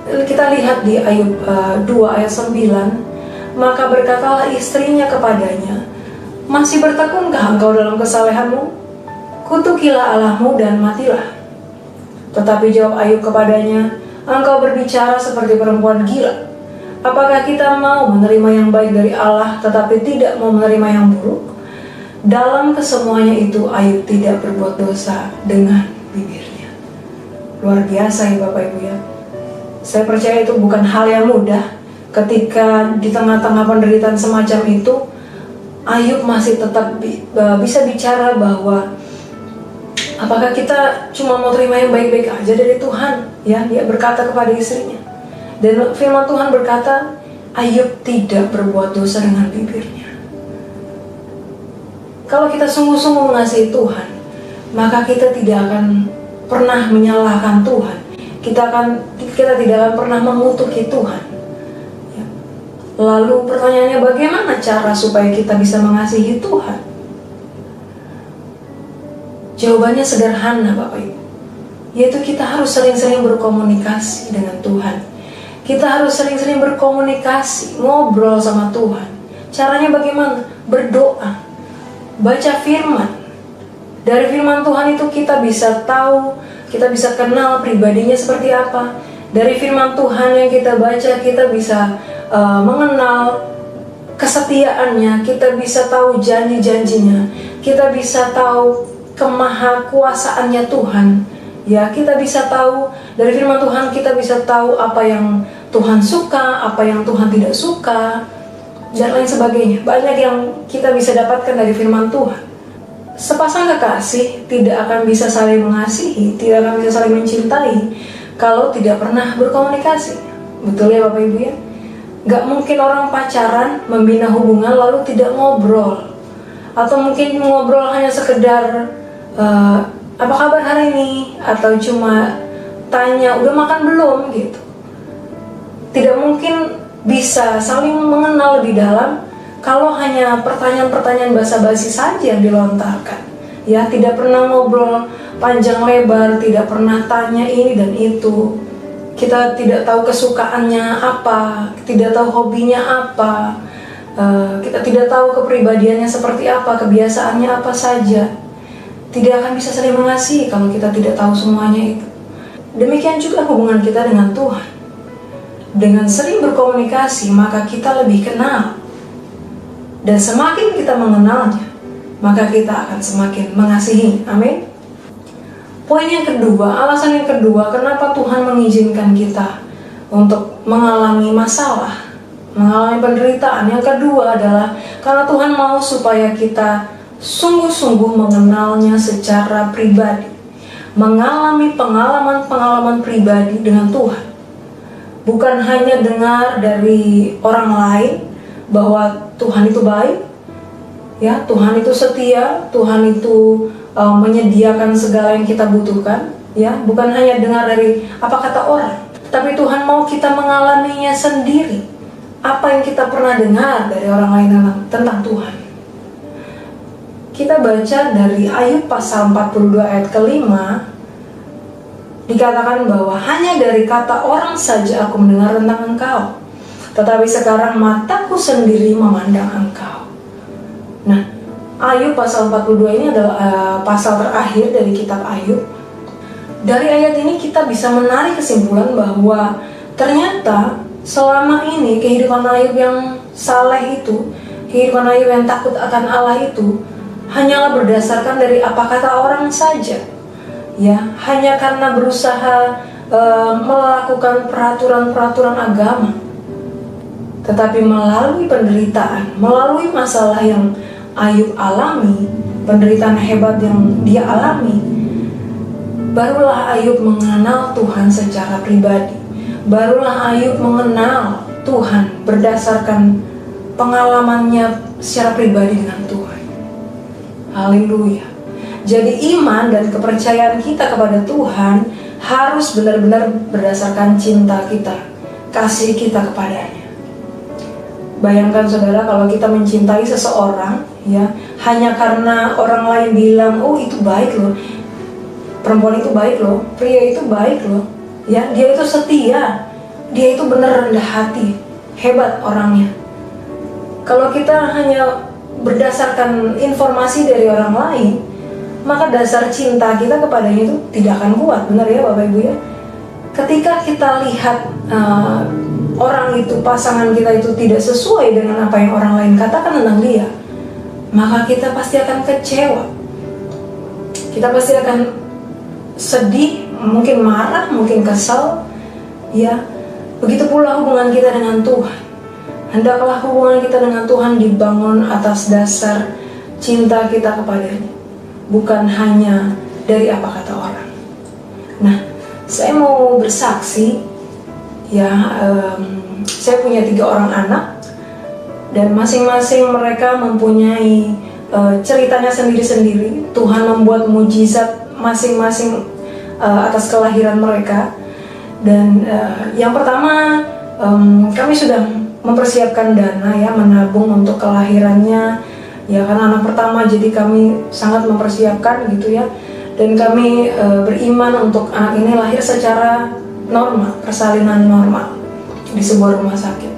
Kita lihat di Ayub 2 ayat 9, maka berkatalah istrinya kepadanya, masih bertekunkah engkau dalam kesalehanmu? Kutukilah Allahmu dan matilah. Tetapi jawab Ayub kepadanya, engkau berbicara seperti perempuan gila. Apakah kita mau menerima yang baik dari Allah tetapi tidak mau menerima yang buruk? Dalam kesemuanya itu Ayub tidak berbuat dosa dengan bibirnya. Luar biasa ya Bapak Ibu ya. Saya percaya itu bukan hal yang mudah. Ketika di tengah-tengah penderitaan semacam itu, Ayub masih tetap bisa bicara bahwa apakah kita cuma mau terima yang baik-baik aja dari Tuhan? Ya, dia berkata kepada istrinya. Dan firman Tuhan berkata, Ayub tidak berbuat dosa dengan bibirnya. Kalau kita sungguh-sungguh mengasihi Tuhan, maka kita tidak akan pernah menyalahkan Tuhan. Kita tidak akan pernah mengutuki Tuhan. Lalu pertanyaannya, bagaimana cara supaya kita bisa mengasihi Tuhan? Jawabannya sederhana Bapak Ibu, yaitu kita harus sering-sering berkomunikasi dengan Tuhan. Kita harus sering-sering berkomunikasi, ngobrol sama Tuhan. Caranya bagaimana? Berdoa, baca firman. Dari firman Tuhan itu kita bisa tahu, kita bisa kenal pribadinya seperti apa. Dari firman Tuhan yang kita baca, kita bisa mengenal kesetiaannya, kita bisa tahu janji-janjinya, kita bisa tahu kemahakuasaannya Tuhan. Ya, kita bisa tahu dari firman Tuhan, kita bisa tahu apa yang Tuhan suka, apa yang Tuhan tidak suka, dan lain sebagainya. Banyak yang kita bisa dapatkan dari firman Tuhan. Sepasang kekasih tidak akan bisa saling mengasihi, tidak akan bisa saling mencintai kalau tidak pernah berkomunikasi. Betul ya Bapak Ibu ya? Gak mungkin orang pacaran membina hubungan lalu tidak ngobrol, atau mungkin ngobrol hanya sekedar apa kabar hari ini, atau cuma tanya udah makan belum gitu. Tidak mungkin bisa saling mengenal lebih dalam kalau hanya pertanyaan-pertanyaan basa-basi saja yang dilontarkan. Ya, tidak pernah ngobrol panjang lebar, tidak pernah tanya ini dan itu. Kita tidak tahu kesukaannya apa, tidak tahu hobinya apa, kita tidak tahu kepribadiannya seperti apa, kebiasaannya apa saja. Tidak akan bisa saling mengasihi kalau kita tidak tahu semuanya itu. Demikian juga hubungan kita dengan Tuhan. dengan sering berkomunikasi, maka kita lebih kenal. Dan semakin kita mengenalnya, maka kita akan semakin mengasihi. Amin. Poin yang kedua, alasan yang kedua, kenapa Tuhan mengizinkan kita untuk mengalami masalah, mengalami penderitaan. Yang kedua adalah karena Tuhan mau supaya kita sungguh-sungguh mengenalnya secara pribadi, mengalami pengalaman-pengalaman pribadi dengan Tuhan. Bukan hanya dengar dari orang lain bahwa Tuhan itu baik, ya, Tuhan itu setia, Tuhan itu menyediakan segala yang kita butuhkan, ya, bukan hanya dengar dari apa kata orang, tapi Tuhan mau kita mengalaminya sendiri. Apa yang kita pernah dengar dari orang lain tentang Tuhan. Kita baca dari Ayub pasal 42 ayat kelima, dikatakan bahwa hanya dari kata orang saja aku mendengar tentang Engkau, tetapi sekarang mataku sendiri memandang Engkau. Nah, Ayub pasal 42 ini adalah pasal terakhir dari kitab Ayub. Dari ayat ini kita bisa menarik kesimpulan bahwa ternyata selama ini kehidupan Ayub yang saleh itu, kehidupan Ayub yang takut akan Allah itu hanyalah berdasarkan dari apa kata orang saja. Ya, hanya karena berusaha melakukan peraturan-peraturan agama. Tetapi melalui penderitaan, melalui masalah yang Ayub alami, penderitaan hebat yang dia alami, barulah Ayub mengenal Tuhan secara pribadi. Barulah Ayub mengenal Tuhan berdasarkan pengalamannya secara pribadi dengan Tuhan. Haleluya. Jadi iman dan kepercayaan kita kepada Tuhan harus benar-benar berdasarkan cinta kita, kasih kita kepadanya. Bayangkan saudara, kalau kita mencintai seseorang, ya, hanya karena orang lain bilang, oh itu baik loh, perempuan itu baik loh, pria itu baik loh, ya, dia itu setia, dia itu benar rendah hati, hebat orangnya. Kalau kita hanya berdasarkan informasi dari orang lain, maka dasar cinta kita kepadanya itu tidak akan kuat, benar ya Bapak Ibu ya. Ketika kita lihat orang itu, pasangan kita itu tidak sesuai dengan apa yang orang lain katakan tentang dia, maka kita pasti akan kecewa. Kita pasti akan sedih, mungkin marah, mungkin kesal, ya. Begitu pula hubungan kita dengan Tuhan. Hendaklah hubungan kita dengan Tuhan dibangun atas dasar cinta kita kepadanya, bukan hanya dari apa kata orang. Nah, saya mau bersaksi, ya, saya punya 3 orang anak, dan masing-masing mereka mempunyai ceritanya sendiri-sendiri. Tuhan membuat mujizat masing-masing atas kelahiran mereka. Dan yang pertama, kami sudah mempersiapkan dana, ya, menabung untuk kelahirannya, ya, karena anak pertama, jadi kami sangat mempersiapkan gitu ya. Dan kami beriman untuk anak ini lahir secara normal, persalinan normal di sebuah rumah sakit.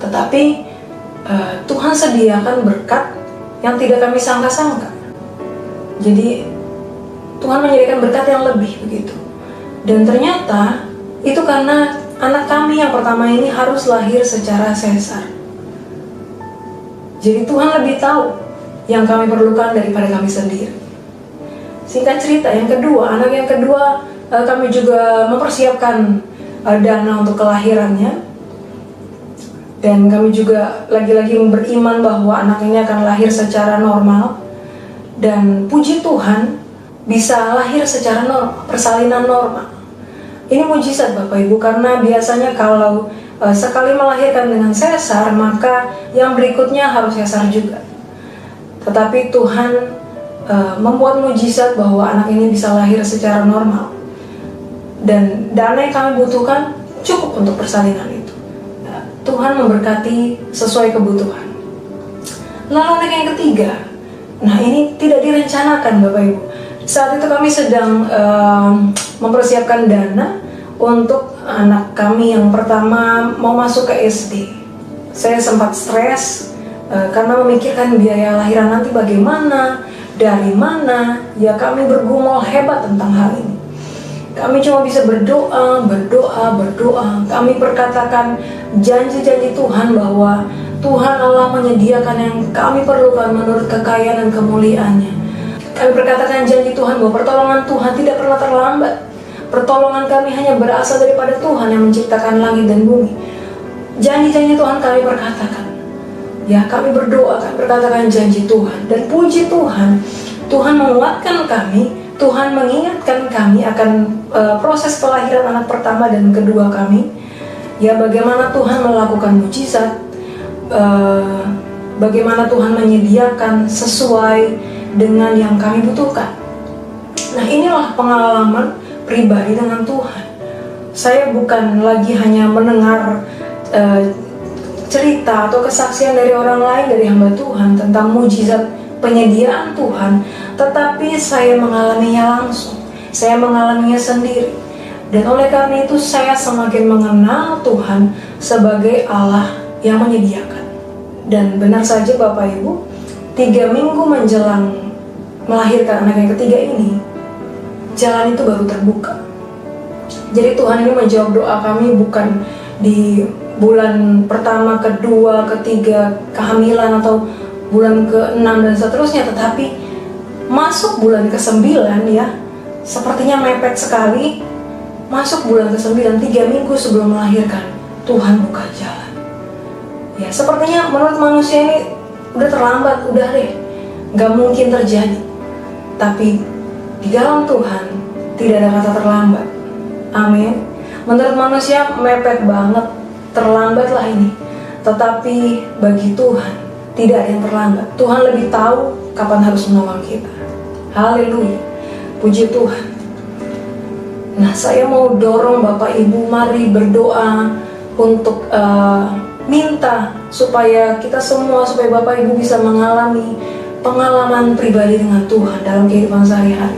Tetapi Tuhan sediakan berkat yang tidak kami sangka-sangka. Jadi Tuhan menyediakan berkat yang lebih begitu. Dan ternyata itu karena anak kami yang pertama ini harus lahir secara sesar. Jadi Tuhan lebih tahu yang kami perlukan daripada kami sendiri. Singkat cerita, yang kedua, anak yang kedua, kami juga mempersiapkan dana untuk kelahirannya. Dan kami juga lagi-lagi beriman bahwa anak ini akan lahir secara normal. Dan puji Tuhan, bisa lahir secara normal, persalinan normal. Ini mujizat Bapak Ibu, karena biasanya kalau sekali melahirkan dengan sesar, maka yang berikutnya harus sesar juga. Tetapi Tuhan membuat mujizat bahwa anak ini bisa lahir secara normal. Dan dana yang kami butuhkan cukup untuk persalinan itu. Tuhan memberkati sesuai kebutuhan. Lalu anak yang ketiga, nah ini tidak direncanakan Bapak Ibu. Saat itu kami sedang mempersiapkan dana untuk anak kami yang pertama mau masuk ke SD. Saya sempat stres karena memikirkan biaya lahiran nanti bagaimana, dari mana, ya kami bergumul hebat tentang hal ini. Kami cuma bisa berdoa. Kami perkatakan janji-janji Tuhan bahwa Tuhan Allah menyediakan yang kami perlukan menurut kekayaan dan kemuliaan-Nya. Kami perkatakan janji Tuhan bahwa pertolongan Tuhan tidak pernah terlambat. Pertolongan kami hanya berasal daripada Tuhan yang menciptakan langit dan bumi. Janji-janji Tuhan kami perkatakan. Ya, kami berdoa, kami perkatakan janji Tuhan. Dan puji Tuhan, Tuhan menguatkan kami, Tuhan mengingatkan kami akan proses kelahiran anak pertama dan kedua kami. Ya, bagaimana Tuhan melakukan mujizat, bagaimana Tuhan menyediakan sesuai dengan yang kami butuhkan. Nah, inilah pengalaman pribadi dengan Tuhan. Saya bukan lagi hanya mendengar cerita atau kesaksian dari orang lain, dari hamba Tuhan tentang mujizat penyediaan Tuhan, tetapi saya mengalaminya langsung. Saya mengalaminya sendiri. Dan oleh karena itu saya semakin mengenal Tuhan sebagai Allah yang menyediakan. Dan benar saja Bapak Ibu, 3 minggu menjelang melahirkan anak yang ketiga ini, jalan itu baru terbuka. Jadi Tuhan ini menjawab doa kami bukan di bulan pertama, kedua, ketiga kehamilan atau bulan ke-6 dan seterusnya, tetapi masuk bulan ke-9 ya, sepertinya mepet sekali. Masuk bulan ke-9, 3 minggu sebelum melahirkan, Tuhan buka jalan. Ya, sepertinya menurut manusia ini udah terlambat, udah deh, gak mungkin terjadi. Tapi di dalam Tuhan tidak ada kata terlambat. Amin. Menurut manusia mepet banget, terlambatlah ini. Tetapi bagi Tuhan tidak ada yang terlambat. Tuhan lebih tahu kapan harus menolong kita. Haleluya. Puji Tuhan. Nah, saya mau dorong Bapak Ibu, mari berdoa untuk minta supaya kita semua, supaya Bapak Ibu bisa mengalami pengalaman pribadi dengan Tuhan dalam kehidupan sehari-hari.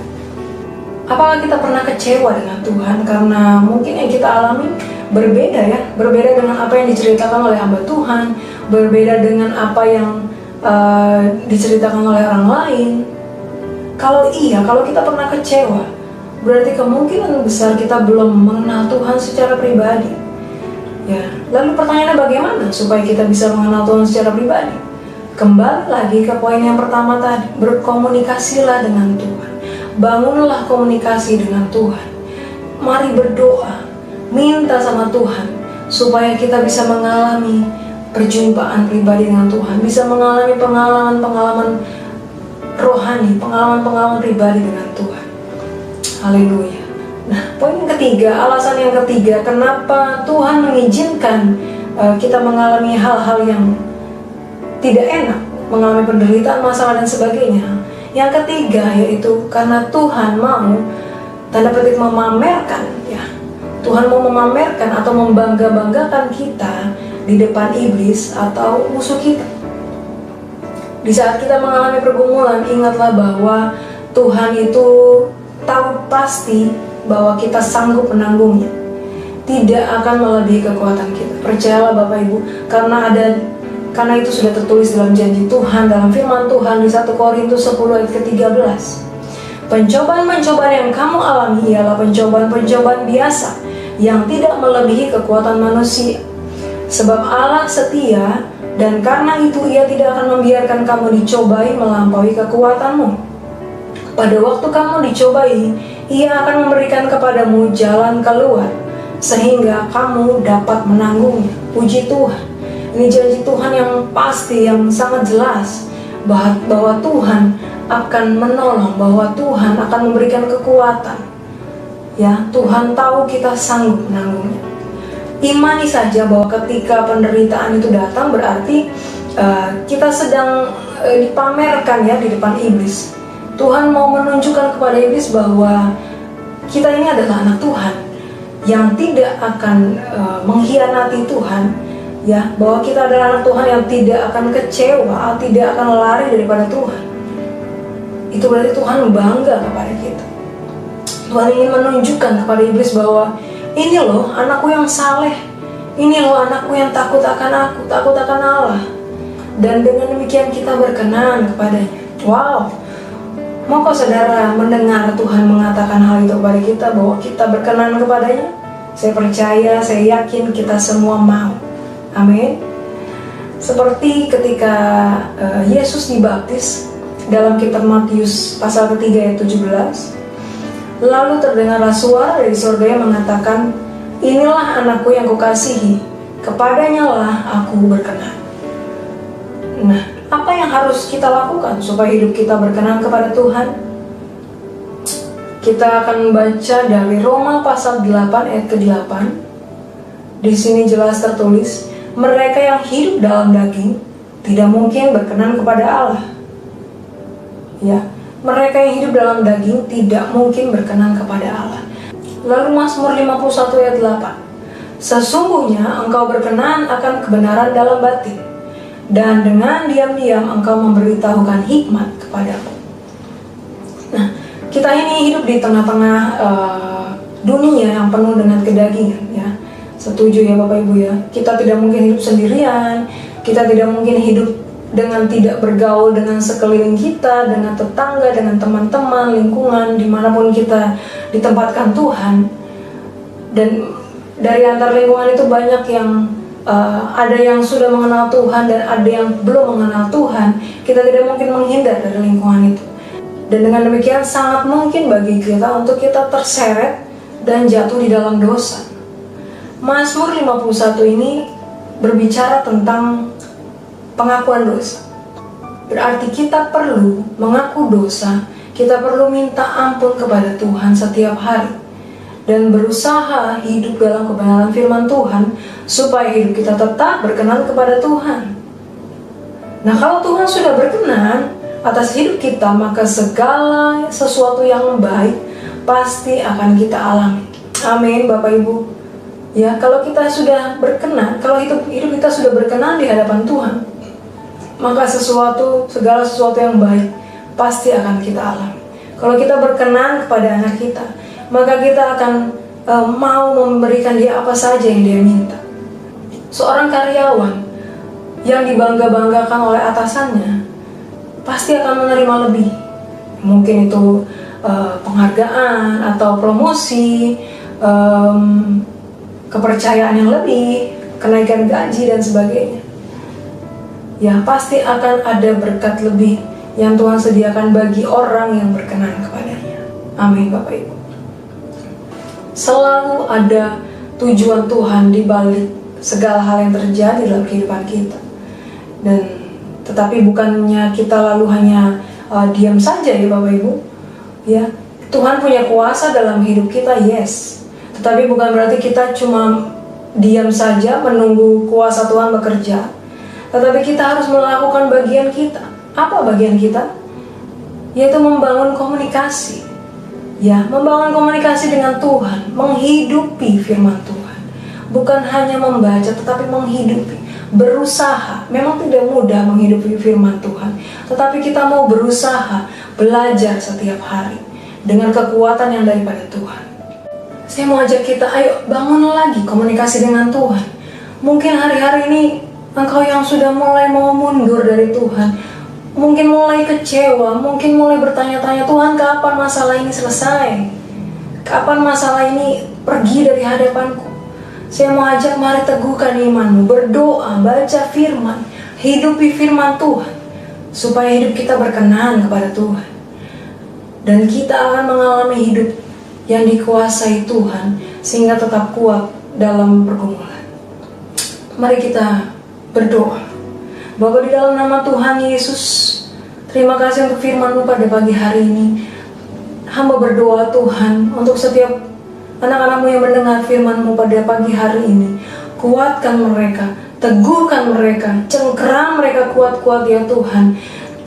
Apakah kita pernah kecewa dengan Tuhan karena mungkin yang kita alami berbeda ya, berbeda dengan apa yang diceritakan oleh hamba Tuhan, berbeda dengan apa yang diceritakan oleh orang lain. Kalau kita pernah kecewa, berarti kemungkinan besar kita belum mengenal Tuhan secara pribadi. Ya, lalu pertanyaannya bagaimana supaya kita bisa mengenal Tuhan secara pribadi? Kembali lagi ke poin yang pertama tadi, berkomunikasilah dengan Tuhan. Bangunlah komunikasi dengan Tuhan. Mari berdoa, minta sama Tuhan supaya kita bisa mengalami perjumpaan pribadi dengan Tuhan, bisa mengalami pengalaman-pengalaman rohani, pengalaman-pengalaman pribadi dengan Tuhan. Haleluya. Nah, poin yang ketiga, alasan yang ketiga, kenapa Tuhan mengizinkan kita mengalami hal-hal yang tidak enak, mengalami penderitaan, masalah dan sebagainya. Yang ketiga yaitu karena Tuhan mau, tanda petik, memamerkan ya. Tuhan mau memamerkan atau membangga-banggakan kita di depan iblis atau musuh kita. Di saat kita mengalami pergumulan, ingatlah bahwa Tuhan itu tahu pasti bahwa kita sanggup menanggungnya. Tidak akan melebihi kekuatan kita. Percayalah Bapak Ibu, karena itu sudah tertulis dalam janji Tuhan, dalam firman Tuhan di 1 Korintus 10 ayat ke-13. Pencobaan-pencobaan yang kamu alami ialah pencobaan-pencobaan biasa yang tidak melebihi kekuatan manusia. Sebab Allah setia, dan karena itu Ia tidak akan membiarkan kamu dicobai melampaui kekuatanmu. Pada waktu kamu dicobai, Ia akan memberikan kepadamu jalan keluar, sehingga kamu dapat menanggungnya. Puji Tuhan. Ini janji Tuhan yang pasti, yang sangat jelas, bahwa Tuhan akan menolong, bahwa Tuhan akan memberikan kekuatan. Ya, Tuhan tahu kita sanggup menanggungnya. Imani saja bahwa ketika penderitaan itu datang, berarti kita sedang dipamerkan ya di depan iblis. Tuhan mau menunjukkan kepada iblis bahwa kita ini adalah anak Tuhan yang tidak akan mengkhianati Tuhan, ya, bahwa kita adalah anak Tuhan yang tidak akan kecewa, tidak akan lari daripada Tuhan. Itu berarti Tuhan bangga kepada kita. Tuhan ingin menunjukkan kepada iblis bahwa ini loh anakku yang saleh, ini loh anakku yang takut akan aku, takut akan Allah. Dan dengan demikian kita berkenan kepadanya. Wow, Maukah saudara mendengar Tuhan mengatakan hal itu kepada kita, bahwa kita berkenan kepadanya? Saya percaya, saya yakin kita semua mau. Amin. Seperti ketika Yesus dibaptis dalam kitab Matius pasal ketiga ayat 17. Lalu terdengarlah suara dari surga yang mengatakan, inilah anakku yang kukasihi, kepadanya lah aku berkenan. Nah, apa yang harus kita lakukan supaya hidup kita berkenan kepada Tuhan? Kita akan membaca dari Roma pasal 8 ayat ke-8. Di sini jelas tertulis, mereka yang hidup dalam daging tidak mungkin berkenan kepada Allah. Ya, mereka yang hidup dalam daging tidak mungkin berkenan kepada Allah. Lalu Mazmur 51 ayat 8. Sesungguhnya engkau berkenan akan kebenaran dalam batin, dan dengan diam-diam engkau memberitahukan hikmat kepadaku. Nah, kita ini hidup di tengah-tengah dunia yang penuh dengan kedagingan, ya. Setuju ya Bapak Ibu ya. Kita tidak mungkin hidup sendirian. Kita tidak mungkin hidup dengan tidak bergaul dengan sekeliling kita, dengan tetangga, dengan teman-teman, lingkungan, dimanapun kita ditempatkan Tuhan. Dan dari antar lingkungan itu banyak yang ada yang sudah mengenal Tuhan dan ada yang belum mengenal Tuhan. Kita tidak mungkin menghindar dari lingkungan itu. Dan dengan demikian sangat mungkin bagi kita untuk kita terseret dan jatuh di dalam dosa. Mazmur 51 ini berbicara tentang pengakuan dosa. Berarti kita perlu mengaku dosa, kita perlu minta ampun kepada Tuhan setiap hari, dan berusaha hidup dalam kebenaran firman Tuhan, supaya hidup kita tetap berkenan kepada Tuhan. Nah, kalau Tuhan sudah berkenan atas hidup kita, maka segala sesuatu yang baik pasti akan kita alami. Amin Bapak Ibu. Ya, kalau kita sudah berkenan, kalau hidup kita sudah berkenan di hadapan Tuhan, maka segala sesuatu yang baik pasti akan kita alami. Kalau kita berkenan kepada anak kita, maka kita akan mau memberikan dia apa saja yang dia minta. Seorang karyawan yang dibangga-banggakan oleh atasannya pasti akan menerima lebih. Mungkin itu penghargaan atau promosi, kepercayaan yang lebih, kenaikan gaji dan sebagainya. Ya, pasti akan ada berkat lebih yang Tuhan sediakan bagi orang yang berkenan kepadanya. Amin Bapak Ibu. Selalu ada tujuan Tuhan di balik segala hal yang terjadi dalam kehidupan kita. Dan tetapi bukannya kita lalu hanya diam saja ya Bapak Ibu. Ya, Tuhan punya kuasa dalam hidup kita, yes. Tetapi bukan berarti kita cuma diam saja menunggu kuasa Tuhan bekerja. Tetapi kita harus melakukan bagian kita. Apa bagian kita? Yaitu membangun komunikasi. Ya, membangun komunikasi dengan Tuhan, menghidupi firman Tuhan. Bukan hanya membaca, tetapi menghidupi. Berusaha. Memang tidak mudah menghidupi firman Tuhan, tetapi kita mau berusaha, belajar setiap hari dengan kekuatan yang daripada Tuhan. Saya mau ajak kita, ayo bangun lagi komunikasi dengan Tuhan. Mungkin hari-hari ini engkau yang sudah mulai mau mundur dari Tuhan, mungkin mulai kecewa, mungkin mulai bertanya-tanya, Tuhan kapan masalah ini selesai? Kapan masalah ini pergi dari hadapanku? Saya mau ajak, mari teguhkan imanmu, berdoa, baca firman, hidupi firman Tuhan, supaya hidup kita berkenan kepada Tuhan. Dan kita akan mengalami hidup yang dikuasai Tuhan, sehingga tetap kuat dalam pergumulan. Mari kita berdoa. Bapa di dalam nama Tuhan Yesus, terima kasih untuk firman-Mu pada pagi hari ini. Hamba berdoa Tuhan untuk setiap anak-anak-Mu yang mendengar firman-Mu pada pagi hari ini. Kuatkan mereka, teguhkan mereka, cengkeram mereka kuat-kuat ya Tuhan,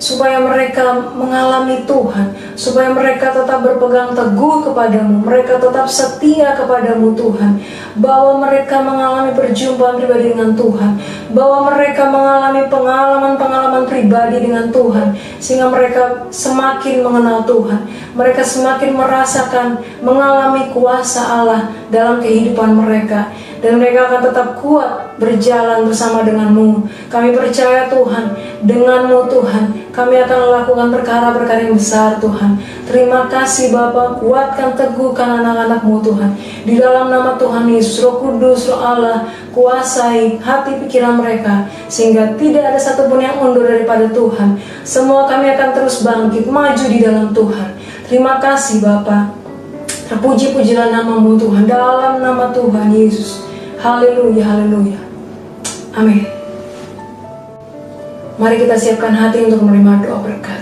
supaya mereka mengalami Tuhan, supaya mereka tetap berpegang teguh kepadamu, mereka tetap setia kepadamu Tuhan, bahwa mereka mengalami perjumpaan pribadi dengan Tuhan, bahwa mereka mengalami pengalaman-pengalaman pribadi dengan Tuhan, sehingga mereka semakin mengenal Tuhan, mereka semakin merasakan, mengalami kuasa Allah dalam kehidupan mereka, dan mereka akan tetap kuat berjalan bersama dengan-Mu. Kami percaya Tuhan, dengan-Mu Tuhan, kami akan melakukan perkara-perkara yang besar Tuhan. Terima kasih Bapa, kuatkan, teguhkan anak-anak-Mu Tuhan. Di dalam nama Tuhan Yesus, Roh Kudus, Roh Allah, kuasai hati pikiran mereka, sehingga tidak ada satupun yang mundur daripada Tuhan. Semua kami akan terus bangkit, maju di dalam Tuhan. Terima kasih Bapa. Terpuji-pujilah nama-Mu Tuhan, dalam nama Tuhan Yesus. Haleluya, haleluya. Amin. Mari kita siapkan hati untuk menerima doa berkat.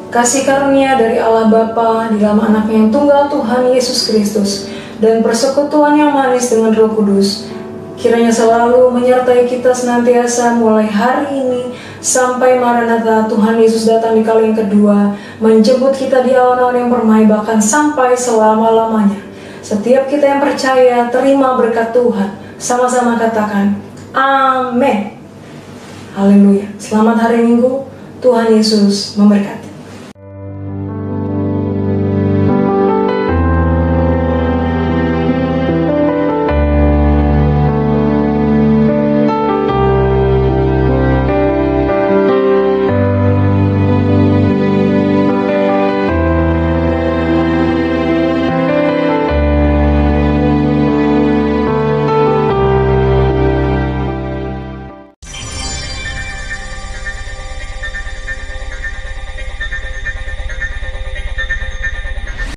Kasih karunia dari Allah Bapa di dalam anaknya yang tunggal Tuhan Yesus Kristus, dan persekutuan yang manis dengan Roh Kudus, kiranya selalu menyertai kita senantiasa mulai hari ini sampai Maranatha Tuhan Yesus datang di kali yang kedua, menjemput kita di awan-awan yang permai, bahkan sampai selama-lamanya. Setiap kita yang percaya terima berkat Tuhan, sama-sama katakan amin. Haleluya. Selamat hari Minggu, Tuhan Yesus memberkati.